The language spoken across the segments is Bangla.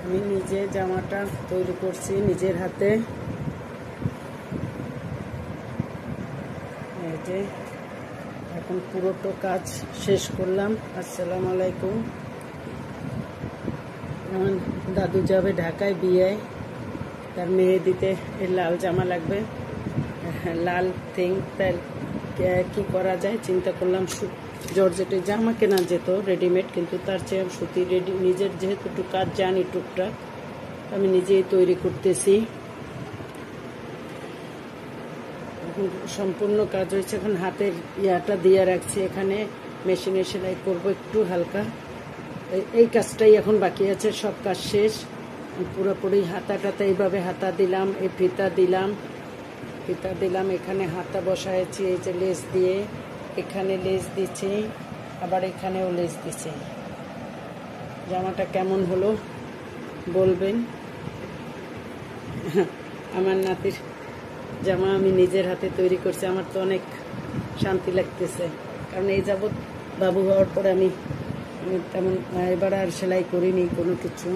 আমি নিজে জামাটা তৈরি করছি নিজের হাতে। এই যে এখন পুরোটা কাজ শেষ করলাম। আসসালামু আলাইকুম। আমার দাদু যাবে ঢাকায় বিয়েয়, তার মেহেদিতে লাল জামা লাগবে, লাল থিং। তাই কি করা যায় চিন্তা করলাম, জর্জেটের জামা কেনা যেত রেডিমেড, কিন্তু তার চেয়ে সুতি রেডি নিজের যেহেতু একটু কাজ জানি টুকটাক, আমি নিজেই তৈরি করতেছি। এখন সম্পূর্ণ কাজ হয়েছে, এখন হাতের ইয়াটা দিয়ে রাখছি, এখানে মেশিনে সেলাই করবো একটু হালকা। এই কাজটাই এখন বাকি আছে, সব কাজ শেষ। পুরোপুরি হাতা টাতা এইভাবে হাতা দিলাম, এই ফিতা দিলাম, এখানে হাতা বসাইছি, এই যে লেস দিয়ে, এখানে লেস দিচ্ছি, আবার এখানেও লেস দিচ্ছি। জামাটা কেমন হলো বলবেন। আমার নাতির জামা আমি নিজের হাতে তৈরি করছি, আমার তো অনেক শান্তি লাগতেছে, কারণ এই যাবৎ বাবু হওয়ার পরে আমি তেমন এবার আর সেলাই করিনি কোনো কিছু,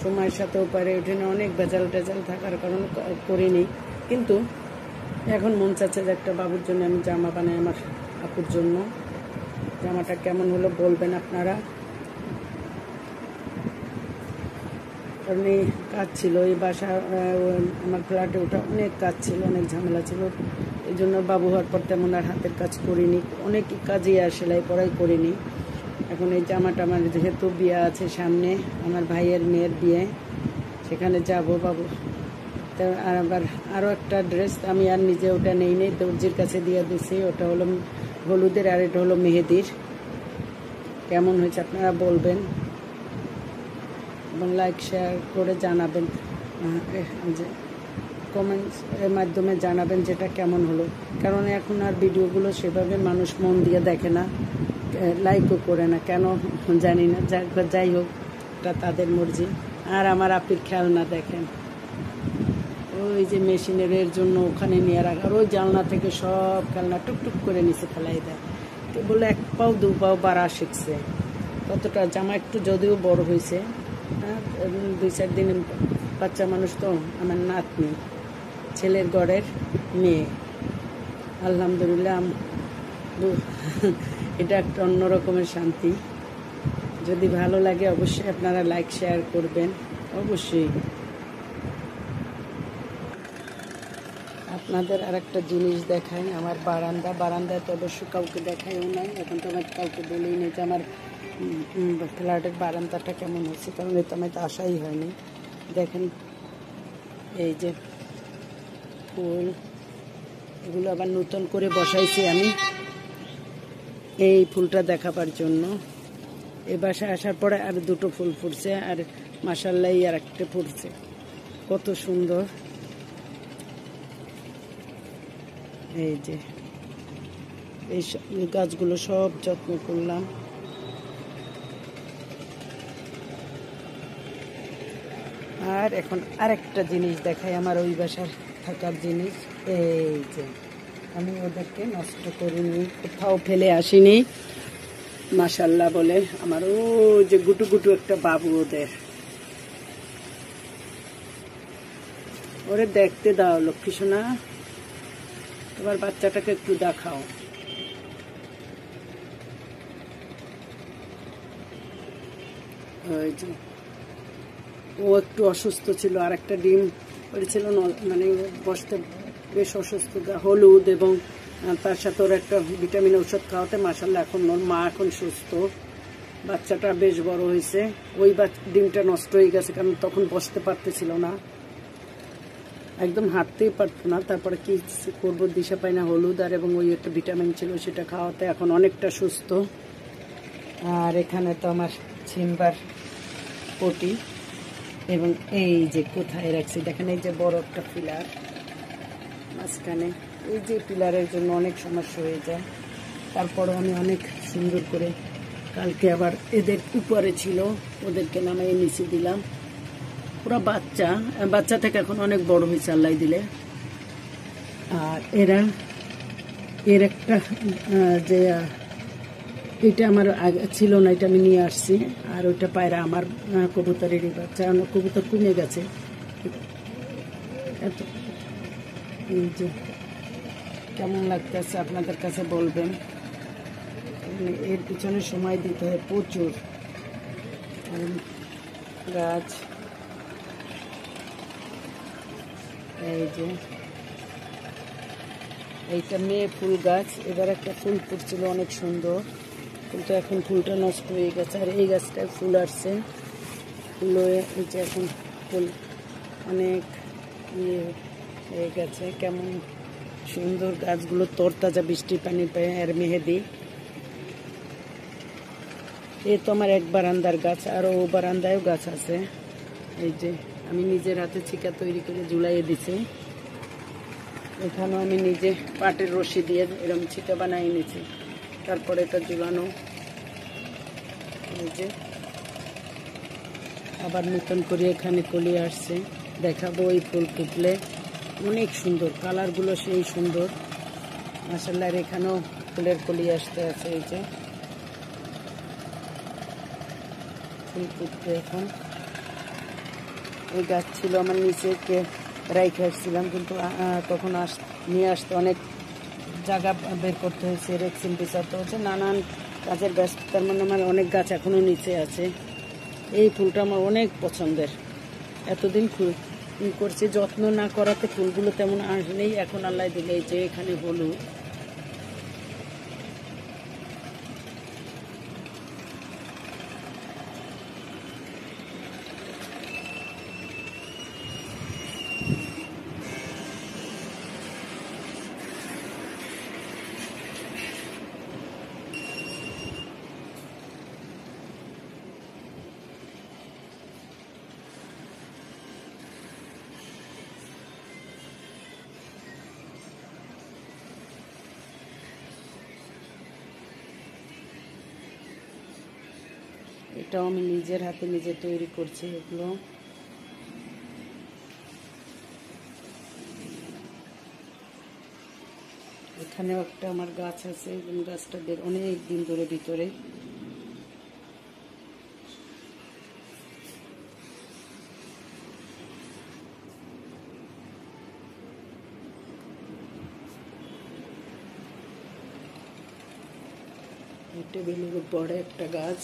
সময়ের সাথেও পারে ওঠে না, অনেক ভেজাল টেজাল থাকার কারণে করিনি। কিন্তু এখন মন চাচ্ছে যে একটা বাবুর জন্য আমি জামা বানাই, আমার আপুর জন্য। জামাটা কেমন হলো বলবেন আপনারা। কারণ এই কাজ ছিল, এই বাসা আমার ফ্ল্যাটে ওটা অনেক কাজ ছিল, অনেক ঝামেলা ছিল, এই জন্য বাবু হওয়ার পর তেমন আর হাতের কাজ করিনি, অনেক কাজই আর সেলাই পড়াই করিনি। এখন এই জামাটা আমার যেহেতু বিয়ে আছে সামনে, আমার ভাইয়ের মেয়ের বিয়ে, সেখানে যাব বাবু। আর আবার আরও একটা ড্রেস আমি আর নিজে ওটা নেই দর্জির কাছে দিয়ে দিছি, ওটা হলো হলুদের আর এটা হলো মেহেদির। কেমন হয়েছে আপনারা বলবেন এবং লাইক শেয়ার করে জানাবেন, যে কমেন্টস এর মাধ্যমে জানাবেন যেটা কেমন হলো। কারণ এখন আর ভিডিওগুলো সেভাবে মানুষ মন দিয়ে দেখে না, লাইকও করে না, কেন জানি না। যাই হোক, এটা তাদের মর্জি। আর আমার আপির খেলনা দেখেন, ওই যে মেশিনের এর জন্য ওখানে নিয়ে রাখা, আর ওই জানলা থেকে সব খেলনা টুকটুক করে নিচে ফেলাই দেয়। বলে 1 পাও 2 পাও বাড়া শিখছে, কতটা জামা একটু যদিও বড় হয়েছে, 2-4 দিন বাচ্চা মানুষ তো, আমার নাতনি, ছেলের ঘরের মেয়ে, আলহামদুলিল্লাহ। এটা একটা অন্যরকমের শান্তি। যদি ভালো লাগে অবশ্যই আপনারা লাইক শেয়ার করবেন, অবশ্যই। আপনাদের আর একটা জিনিস দেখাই, আমার বারান্দায় তো অবশ্যই কাউকে দেখাইও নাই, এখন তো আমার কাউকে বলেই নেই যে আমার ফ্ল্যাটের বারান্দাটা কেমন হচ্ছে, কারণ এই তো আমার তো আশাই হয়নি। দেখেন এই যে ফুল, এগুলো আবার নতুন করে বসাইছি আমি এই ফুলটা দেখাবার জন্য। এই বাসায় আসার পরে আর 2টো ফুল ফুটছে, আর মাশাআল্লাহ আর একটা ফুটছে, কত সুন্দর। এই যে এই গাছগুলো সব যত্ন করলাম। আর এখন আরেকটা জিনিস দেখাই, আমার ওই বাসার থাকার জিনিস। এই যে আমি ওদেরকে নষ্ট করিনি, কোথাও ফেলে আসিনি, মাশাআল্লাহ বলে। আমার ও যে গুটু গুটু একটা বাবু, ওরে দেখতে দাও লক্ষ্মী সোনা, তোমার বাচ্চাটাকে একটু দেখাও। ওই যে ও একটু অসুস্থ ছিল, আর একটা ডিম পড়েছিল, মানে বসতে বেশ অসুস্থ, হলুদ এবং তার সাথে ওর একটা ভিটামিন ওষুধ খাওয়াতে মাশাআল্লাহ এখন ওর মা এখন সুস্থ, বাচ্চাটা বেশ বড় হয়েছে। ওই ডিমটা নষ্ট হয়ে গেছে, কারণ তখন বসতে পারতেছিল না, একদম হাঁটতেই পারতো না। তারপরে কি করবো, দিশা পাই না, হলুদ আর এবং ওই একটা ভিটামিন ছিল সেটা খাওয়াতে এখন অনেকটা সুস্থ। আর এখানে তো আমার ছিমবার পটি, এবং এই যে কোথায় রাখছি দেখেন, এই যে বড় একটা পিলার মাঝখানে, এই যে পিলারের জন্য অনেক সমস্যা হয়ে যায়। তারপরও আমি অনেক সুন্দর করে, কালকে আবার এদের উপরে ছিল, ওদেরকে নামিয়ে নিচে দিলাম। ওরা বাচ্চা থেকে এখন অনেক বড় হয়েছে আল্লাহ দিলে। আর এর একটা যে এটা আমার আগে ছিল না, এটা আমি নিয়ে আসছি। আর ওইটা পায়রা আমার কবুতরেরই বাচ্চা, আমার কবুতর কমে গেছে এত। এই যে কেমন লাগতেছে আপনাদের কাছে বলবেন। মানে এর পিছনে সময় দিতে হয় প্রচুর। গাছ এই যে এইটা মেয়ে ফুল গাছ, এবার একটা ফুল ফুটছিল অনেক সুন্দর, কিন্তু এখন ফুলটা নষ্ট হয়ে গেছে। আর এই গাছটায় ফুল আসছে, ফুল হয়ে এই যে এখন ফুল অনেক ইয়ে হয়ে গেছে। কেমন সুন্দর গাছগুলো, তরতাজা, বৃষ্টির পানি পেয়ে। আর মেহেদি এ তো আমার এক বারান্দার গাছ, আর ও বারান্দায়ও গাছ আছে। এই যে আমি নিজের হাতে চিকা তৈরি করে ঝুলাইয়ে দিছি। এখানেও আমি নিজে পাটের রশি দিয়ে এরকম ছিটা বানিয়ে নিয়েছি, তারপরে এটা ঝুলানো। এই যে আবার নতুন করে এখানে কলি আসছে, দেখাবো এই ফুল ফুটলে। অনেক সুন্দর কালারগুলো, সেই সুন্দর মাশাআল্লাহ। আর এখানেও ফুলের কলি আসতে আছে। এই যে ফুল ফুটবে এখন। এই গাছ ছিল আমার নিচে, কে রাইখে আসছিলাম, কিন্তু তখন নিয়ে আসতে অনেক জায়গা বের করতে হয়েছে, রেক্সিন পিছাতে হচ্ছে, নানান কাজের ব্যস্ততার মানে আমার অনেক গাছ এখনো নিচে আছে। এই ফুলটা আমার অনেক পছন্দের, এতদিন ফুল করছি, যত্ন না করাতে ফুলগুলো তেমন আসলেই এখন আল্লাহ দিলে। এই যে এখানে হলুদ, এটাও আমি নিজের হাতে নিজে তৈরি করছি এগুলো। এখানেও একটা আমার গাছ আছে, গাছটা অনেক দিন ধরে ভিতরে। টেবিলের উপরে একটা গাছ।